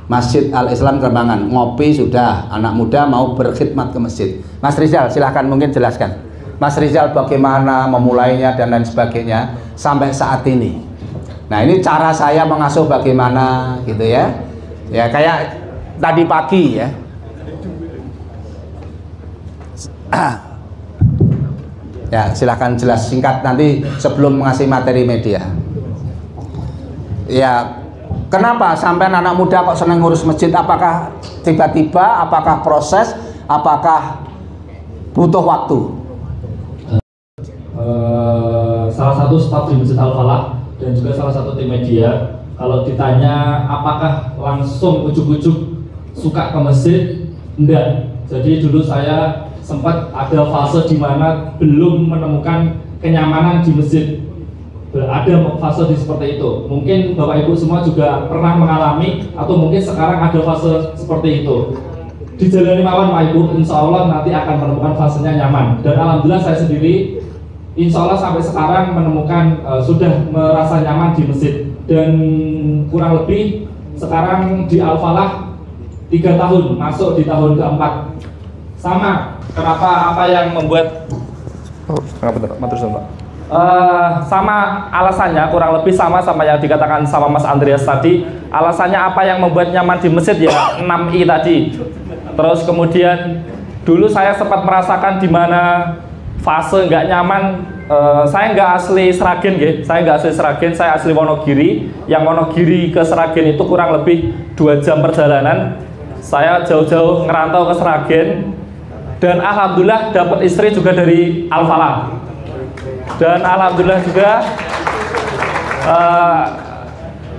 Masjid Al-Islam Kembangan, ngopi sudah, anak muda mau berkhidmat ke masjid. Mas Rizal silahkan mungkin jelaskan, Mas Rizal bagaimana memulainya dan lain sebagainya sampai saat ini. Nah ini cara saya mengasuh bagaimana gitu ya, ya kayak tadi pagi ya. Ya silahkan jelas singkat nanti sebelum mengasih materi media. Ya kenapa sampai anak muda kok senang ngurus masjid? Apakah tiba-tiba, apakah proses, apakah butuh waktu? Salah satu staf di Masjid Al-Falah dan juga salah satu tim media, kalau ditanya apakah langsung ujuk-ujuk suka ke masjid, enggak. Jadi dulu saya sempat ada fase di mana belum menemukan kenyamanan di masjid. Ada fase seperti itu. Mungkin Bapak Ibu semua juga pernah mengalami atau mungkin sekarang ada fase seperti itu. Dijalani mawon Pak Ibu, insya Allah nanti akan menemukan fasenya nyaman. Dan alhamdulillah saya sendiri insya Allah sampai sekarang menemukan sudah merasa nyaman di masjid. Dan kurang lebih sekarang di Al-Falah 3 tahun, masuk di tahun keempat. Sama, kenapa apa yang membuat sama alasannya kurang lebih sama yang dikatakan sama Mas Andreas tadi. Alasannya apa yang membuat nyaman di masjid ya 6I tadi. Terus kemudian dulu saya sempat merasakan di mana fase nggak nyaman. Saya nggak asli Sragen, saya asli Wonogiri. Yang Wonogiri ke Sragen itu kurang lebih 2 jam perjalanan. Saya jauh-jauh ngerantau ke Sragen dan alhamdulillah dapat istri juga dari Al-Falah. Dan alhamdulillah juga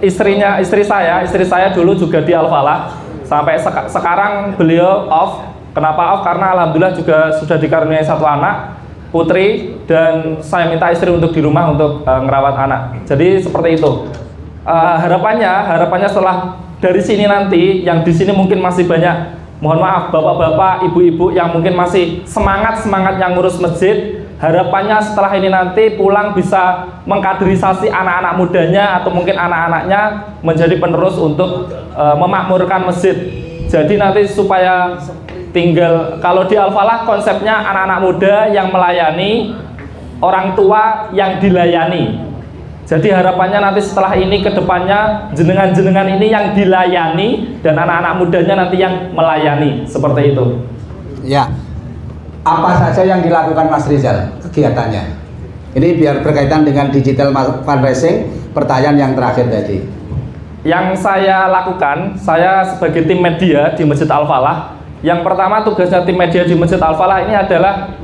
istri saya dulu juga di Al-Falah. Sampai sekarang beliau off. Kenapa off? Karena alhamdulillah juga sudah dikaruniai 1 anak putri dan saya minta istri untuk di rumah untuk ngerawat anak. Jadi seperti itu. Harapannya setelah dari sini nanti, yang di sini mungkin masih banyak, mohon maaf bapak-bapak, ibu-ibu yang mungkin masih semangat yang ngurus masjid. Harapannya setelah ini nanti pulang bisa mengkaderisasi anak-anak mudanya atau mungkin anak-anaknya menjadi penerus untuk memakmurkan masjid. Jadi nanti supaya tinggal, kalau di Al-Falah konsepnya anak-anak muda yang melayani, orang tua yang dilayani. Jadi harapannya nanti setelah ini ke depannya jenengan-jenengan ini yang dilayani dan anak-anak mudanya nanti yang melayani, seperti itu. Ya. Apa saja yang dilakukan Mas Rizal kegiatannya? Ini biar berkaitan dengan digital fundraising, pertanyaan yang terakhir tadi. Yang saya lakukan, saya sebagai tim media di Masjid Al-Falah, yang pertama tugasnya tim media di Masjid Al-Falah ini adalah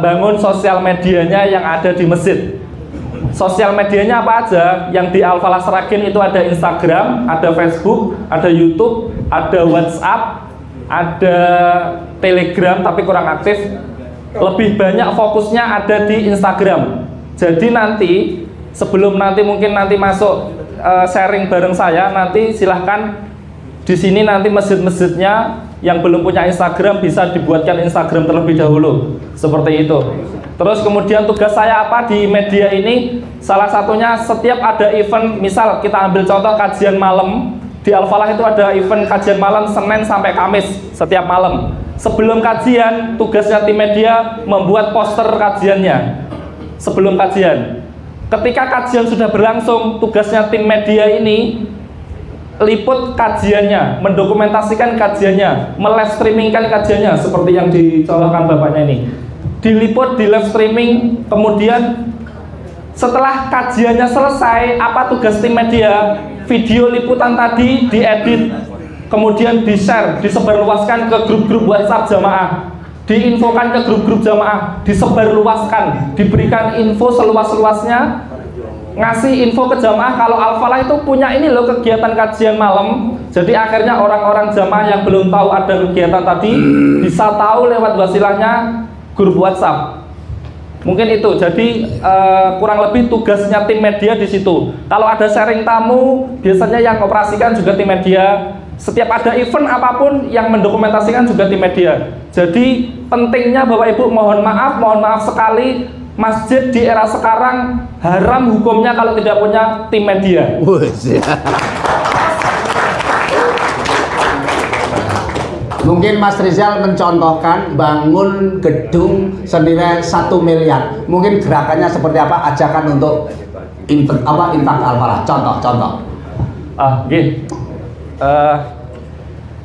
bangun sosial medianya yang ada di masjid. Sosial medianya apa aja? Yang di Al-Falah Sragen itu ada Instagram, ada Facebook, ada YouTube, ada WhatsApp, ada Telegram tapi kurang aktif. Lebih banyak fokusnya ada di Instagram. Jadi nanti sebelum mungkin masuk sharing bareng saya, nanti silahkan di sini nanti masjid-masjidnya yang belum punya Instagram bisa dibuatkan Instagram terlebih dahulu, seperti itu. Terus kemudian tugas saya apa di media ini? Salah satunya setiap ada event, misal kita ambil contoh kajian malam di Al-Falah itu ada event kajian malam Senin sampai Kamis setiap malam. Sebelum kajian, tugasnya tim media membuat poster kajiannya sebelum kajian. Ketika kajian sudah berlangsung, tugasnya tim media ini liput kajiannya, mendokumentasikan kajiannya, melive streamingkan kajiannya seperti yang dicontohkan bapaknya ini. Diliput, di live streaming, kemudian setelah kajiannya selesai, apa tugas tim media? Video liputan tadi diedit, kemudian di-share, disebarluaskan ke grup-grup WhatsApp jamaah, diinfokan ke grup-grup jamaah, disebarluaskan, diberikan info seluas-luasnya, ngasih info ke jamaah kalau Al-Falah itu punya ini loh kegiatan kajian malam. Jadi akhirnya orang-orang jamaah yang belum tahu ada kegiatan tadi bisa tahu lewat wasilahnya grup WhatsApp. Mungkin itu. Jadi kurang lebih tugasnya tim media di situ. Kalau ada sharing tamu, biasanya yang operasikan juga tim media. Setiap ada event apapun yang mendokumentasikan juga tim media. Jadi pentingnya Bapak Ibu, mohon maaf sekali, masjid di era sekarang haram hukumnya kalau tidak punya tim media. Mungkin Mas Rizal mencontohkan bangun gedung senilai 1 miliar. Mungkin gerakannya seperti apa? Ajakan untuk infak Al-Falah. Contoh. Gini.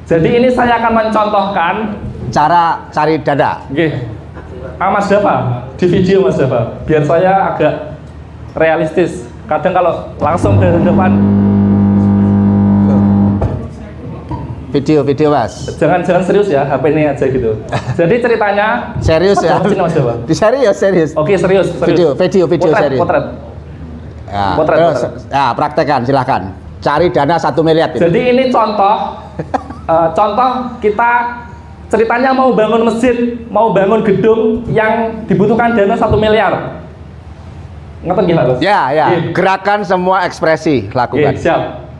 Jadi ini saya akan mencontohkan cara cari dana. Mas Dava, di video Mas Dava, biar saya agak realistis. Kadang kalau langsung dari depan video Mas. Jangan serius ya, HP ini aja gitu. Jadi ceritanya serius ya. Mas Dava. Serius. Oke, serius. Video potret, serius. Potret. Ya, potret. Ya, praktekkan silahkan. Cari dana 1 miliar. Jadi ini contoh kita ceritanya mau bangun masjid, mau bangun gedung yang dibutuhkan dana 1 miliar. Ngerti nggih, Mas? Ya. Gerakan semua ekspresi lakukan. Siap.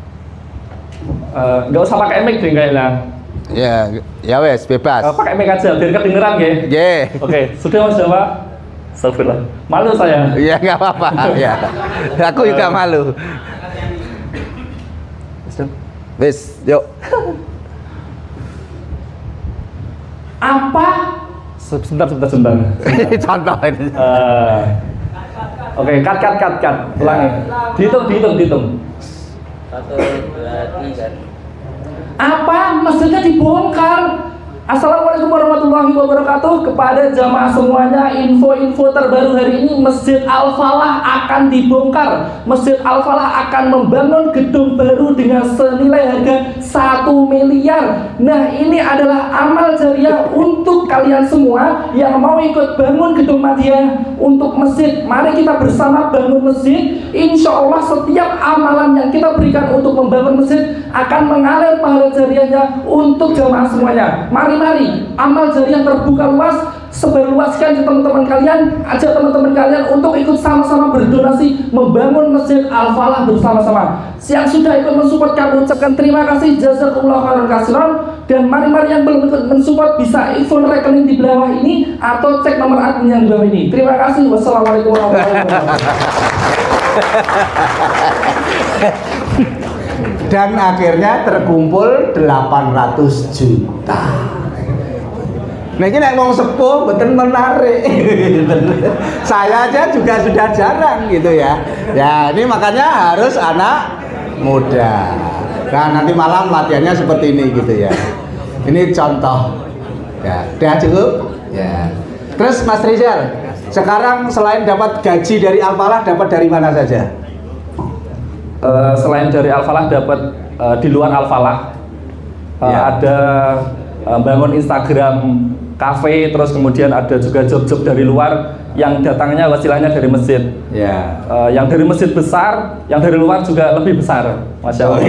Nggak usah pakai mic deh kayaknya. Ya wes, bebas. Pakai mic aja biar kedengeran nggih. Oke, sudah Mas Jawa. Astagfirullah. Malu saya. Iya, nggak apa-apa. Ya. Aku juga malu. Wes, yuk. Apa? Sebentar. Contoh ini. Oke, cut. Ulangi. Dihitung. 1, 2, 3. Apa? Masjidnya dibongkar. Assalamualaikum warahmatullahi wabarakatuh. Kepada jamaah semuanya, info terbaru hari ini, Masjid Al-Falah akan dibongkar. Masjid Al-Falah akan membangun gedung baru dengan senilai harga 1 miliar. Nah, ini adalah amal jariah untuk kalian semua yang mau ikut bangun gedung Madiyah untuk masjid. Mari kita bersama bangun masjid. Insya Allah setiap amalan yang kita berikan untuk membangun masjid akan mengalir pahala jariahnya untuk jamaah semuanya. Mari, amal jariah terbuka luas, sebarluaskan ke teman-teman kalian, ajak teman-teman kalian untuk ikut sama-sama berdonasi membangun Masjid Al-Falah bersama-sama. Yang sudah ikut mensupport kami ucapkan terima kasih, jazakumullah khairan katsiran. Dan mari yang belum ikut mensupport bisa info rekening di bawah ini atau cek nomor admin yang di bawah ini. Terima kasih. Wassalamualaikum warahmatullahi wabarakatuh. Dan akhirnya terkumpul 800 juta. Nah ini nek wong sepuh betul menarik. Saya aja juga sudah jarang gitu ya. Ya ini makanya harus anak muda. Nah nanti malam latihannya seperti ini gitu ya. Ini contoh. Ya, udah cukup? Ya. Terus Mas Rizal, sekarang selain dapat gaji dari Al-Falah, dapat dari mana saja? Selain dari Al-Falah dapat di luar Al-Falah ada bangun Instagram cafe, terus kemudian ada juga job-job dari luar yang datangnya wasilahnya dari masjid. Yang dari masjid besar, yang dari luar juga lebih besar, Masya Allah.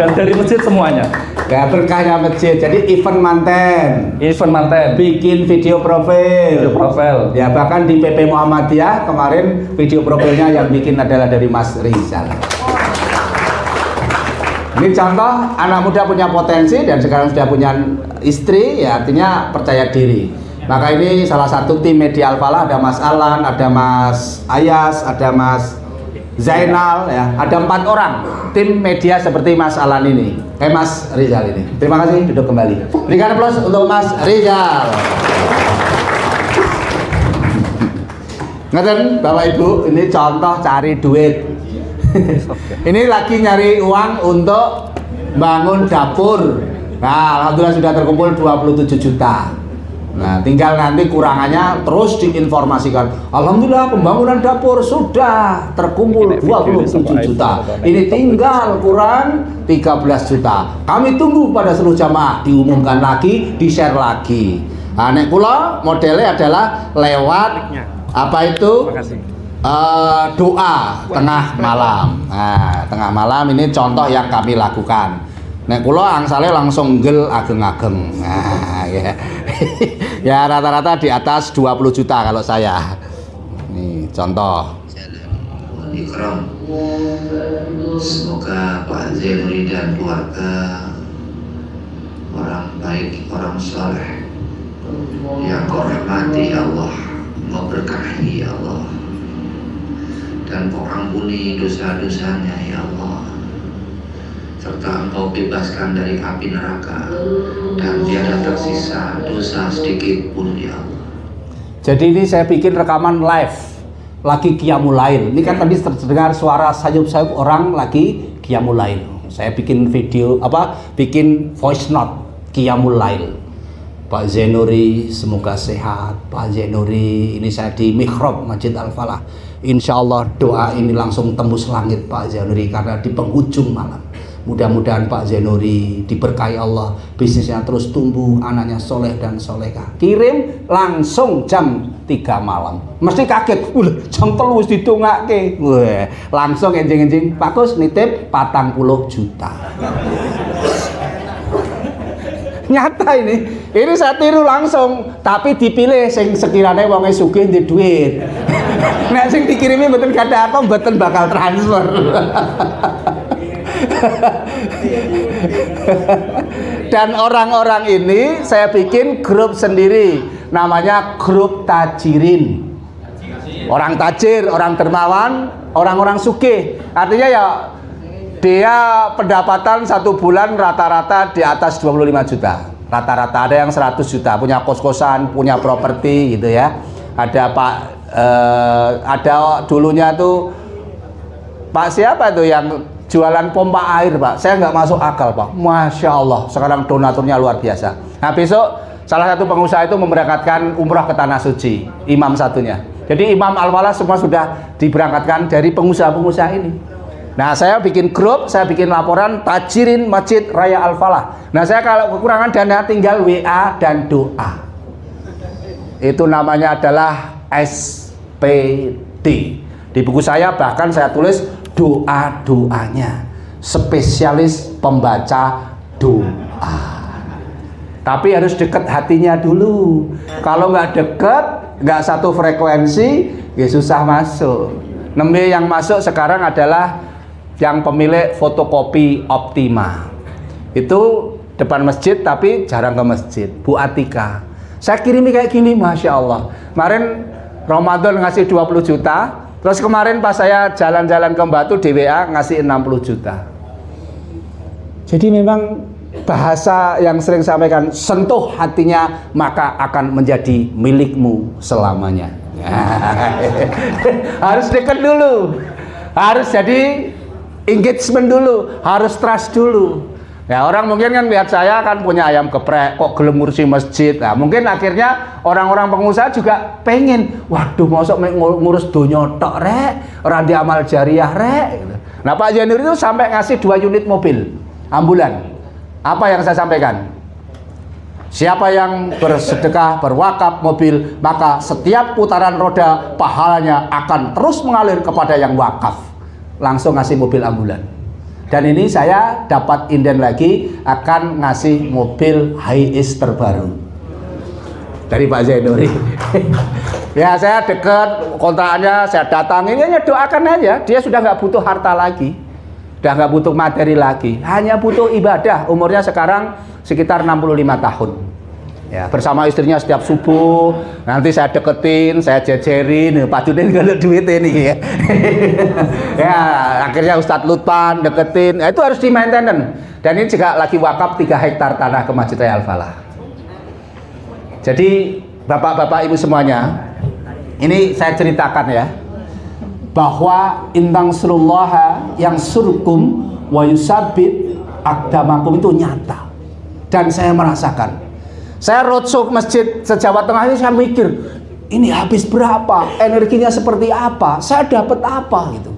Dan dari masjid semuanya. Ya berkahnya masjid. Jadi event manten, bikin video profil. Ya bahkan di PP Muhammadiyah kemarin video profilnya yang bikin adalah dari Mas Rizal. Ini contoh anak muda punya potensi dan sekarang sudah punya istri, ya artinya percaya diri. Maka ini salah satu tim media Al-Falah, ada Mas Alan, ada Mas Ayas, ada Mas Zainal, ya ada 4 orang tim media seperti Mas Alan ini, Mas Rizal ini. Terima kasih, duduk kembali. Berikan aplaus untuk Mas Rizal. Ngeten Bapak Ibu, ini contoh cari duit. Ini lagi nyari uang untuk bangun dapur. Nah, alhamdulillah sudah terkumpul 27 juta. Nah, tinggal nanti kurangannya terus diinformasikan. Alhamdulillah pembangunan dapur sudah terkumpul 27 juta. Ini tinggal kurang 13 juta. Kami tunggu pada seluruh jamaah diumumkan lagi, di-share lagi. Nah, nek kula modelnya adalah lewat apa itu? Doa tengah malam. Nah, tengah malam ini contoh yang kami lakukan. Nek kula angsale langsung gel ageng-ageng. Nah, ya. Ya rata-rata di atas 20 juta kalau saya. Nih, contoh. Semoga Pak Zainuri dan keluarga orang baik, orang soleh yang kau rahmati Allah, kau berkahi Allah, dan kau ampuni dosa-dosanya ya Allah. serta Engkau bebaskan dari api neraka, dan tiada tersisa dosa sedikit pun ya Allah. Jadi ini saya bikin rekaman live, lagi qiyamul lail. Ini kan tadi terdengar suara sayup-sayup orang lagi qiyamul lail. Saya bikin video, bikin voice note qiyamul lail. Pak Zainuri semoga sehat. Pak Zainuri, ini saya di mihrab Masjid Al-Falah. Insya Allah doa ini langsung tembus langit Pak Zainuri, karena di penghujung malam. Mudah-mudahan Pak Zainuri diberkahi Allah, bisnisnya terus tumbuh, anaknya soleh dan solehah. Kirim langsung jam 3 malam. Mesti kaget, jam 3 wis didongake. Langsung enjing-enjing, Pak Gus nitip 40 juta. Nyata ini saya tiru langsung, tapi dipilih sing sekiranya wonge sugih ndek duit. Nek sing dikirimi mboten gadah apa, mboten bakal transfer. Dan orang-orang ini saya bikin grup sendiri, namanya grup tajirin. Orang tajir, orang dermawan, orang-orang sugih. Artinya ya dia pendapatan 1 bulan rata-rata di atas 25 juta. Rata-rata, ada yang 100 juta, punya kos-kosan, punya properti gitu ya. Ada ada dulunya tuh Pak siapa tuh yang jualan pompa air, Pak? Saya nggak masuk akal, Pak. Masya Allah, sekarang donaturnya luar biasa. Nah, besok salah satu pengusaha itu memberangkatkan umrah ke Tanah Suci, imam satunya. Jadi imam Al-Falah semua sudah diberangkatkan dari pengusaha-pengusaha ini. Nah, saya bikin grup, saya bikin laporan tajirin Masjid Raya Al-Falah. Nah, saya kalau kekurangan dana tinggal WA dan doa. Itu namanya adalah SPD. Di buku saya bahkan saya tulis doa-doanya, spesialis pembaca doa. Tapi harus dekat hatinya dulu. Kalau nggak dekat, nggak satu frekuensi, ya susah masuk. Nembe yang masuk sekarang adalah yang pemilik fotokopi Optima. Itu depan masjid tapi jarang ke masjid. Bu Atika. Saya kirimi kayak gini, Masya Allah. Kemarin Ramadan ngasih 20 juta. Terus kemarin pas saya jalan-jalan ke Batu di WA ngasih 60 juta. Jadi memang bahasa yang sering saya sampaikan, sentuh hatinya maka akan menjadi milikmu selamanya. Harus dekat dulu. Harus jadi engagement dulu, harus trust dulu. Ya, orang mungkin kan lihat saya kan punya ayam geprek, kok gelem ngurusi masjid. Nah, mungkin akhirnya orang-orang pengusaha juga pengen, waduh, mosok ngurus donya tok rek, ora di amal jariah rek. Nah, Pak Zainuri itu sampai ngasih 2 unit mobil ambulan. Apa yang saya sampaikan? Siapa yang bersedekah, berwakaf mobil, maka setiap putaran roda pahalanya akan terus mengalir kepada yang wakaf. Langsung ngasih mobil ambulan. Dan ini saya dapat inden lagi akan ngasih mobil Hiace terbaru dari Pak Zainuri. Ya, saya dekat, kontrakannya saya datangin, ya doakan aja. Dia sudah nggak butuh harta lagi, udah nggak butuh materi lagi, hanya butuh ibadah. Umurnya sekarang sekitar 65 tahun. Ya, bersama istrinya setiap subuh, nanti saya deketin, saya jejerin, Pak Judin kalau duit ini ya. Ya, akhirnya Ustadz Lutpan deketin, nah, itu harus di maintenance. Dan ini juga lagi wakaf 3 hektar tanah ke Masjid Raya Al-Falah. Jadi bapak-bapak ibu semuanya, ini saya ceritakan ya, bahwa intang surullaha yang surkum wa yusabbit aqdamakum itu nyata. Dan saya merasakan. Saya roadshow ke masjid se-Jawa Tengah ini, saya mikir, ini habis berapa, energinya seperti apa, saya dapat apa gitu.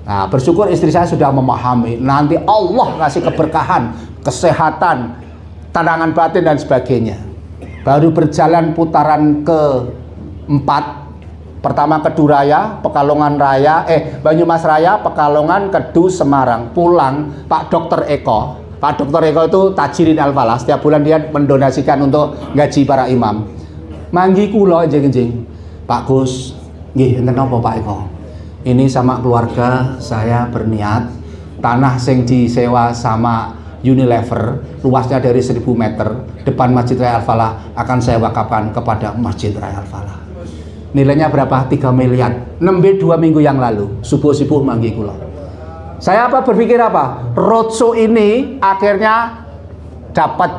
Nah, bersyukur istri saya sudah memahami, nanti Allah ngasih keberkahan, kesehatan, tandangan batin dan sebagainya. Baru berjalan putaran ke-4, pertama ke Duraya, Pekalongan Raya, Banyumas Raya, Pekalongan, Kedu, Semarang. Pulang Pak Dr. Eko. Pak Dr. Eko itu tajirin Al-Falah, setiap bulan dia mendonasikan untuk gaji para imam. Manggi kula enjing-enjing, Pak Gus, nggih enten napa Pak Eko? Ini sama keluarga saya berniat tanah sing disewa sama Unilever, luasnya dari 1000 meter, depan Masjid Raya Al-Falah akan saya wakafkan kepada Masjid Raya Al-Falah. Nilainya berapa? 3 miliar. Nembe 2 minggu yang lalu, subuh-subuh manggi kula. Saya berpikir apa? Roadshow ini akhirnya dapat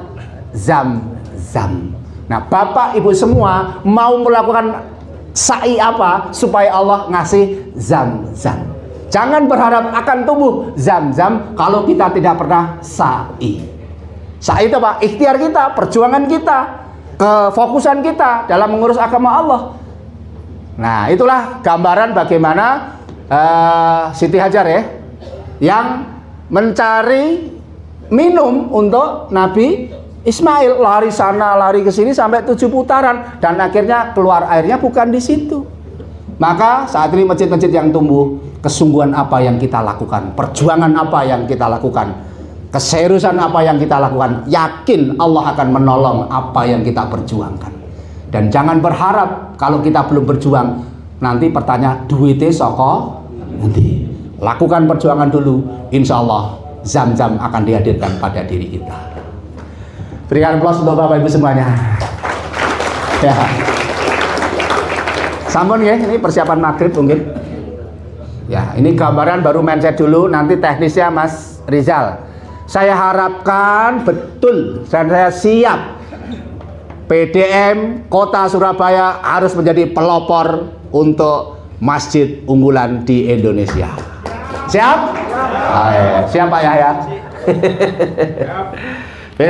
zam-zam. Nah, Bapak Ibu semua mau melakukan sa'i apa supaya Allah ngasih zam-zam. Jangan berharap akan tumbuh zam-zam kalau kita tidak pernah sa'i. Sa'i itu apa? Ikhtiar kita, perjuangan kita, kefokusan kita dalam mengurus agama Allah. Nah, itulah gambaran bagaimana Siti Hajar ya, yang mencari minum untuk Nabi Ismail, lari sana, lari ke sini sampai 7 putaran, dan akhirnya keluar airnya bukan di situ. Maka saat ini masjid-masjid yang tumbuh, kesungguhan apa yang kita lakukan, perjuangan apa yang kita lakukan, keseriusan apa yang kita lakukan, yakin Allah akan menolong apa yang kita perjuangkan. Dan jangan berharap kalau kita belum berjuang, nanti pertanyaan duitnya soko nanti. Lakukan perjuangan dulu, insya Allah zam-zam akan dihadirkan pada diri kita. Berikan aplaus untuk Bapak Ibu semuanya. Ya. Sampun ya, ini persiapan maghrib mungkin. Ya, ini gambaran baru mindset dulu, nanti teknisnya Mas Rizal. Saya harapkan betul dan saya siap PDM Kota Surabaya harus menjadi pelopor untuk masjid unggulan di Indonesia. Siap? Siap Pak Yahya?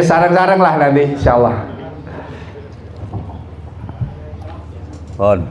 Sarang-sarang lah nanti insyaallah. Kon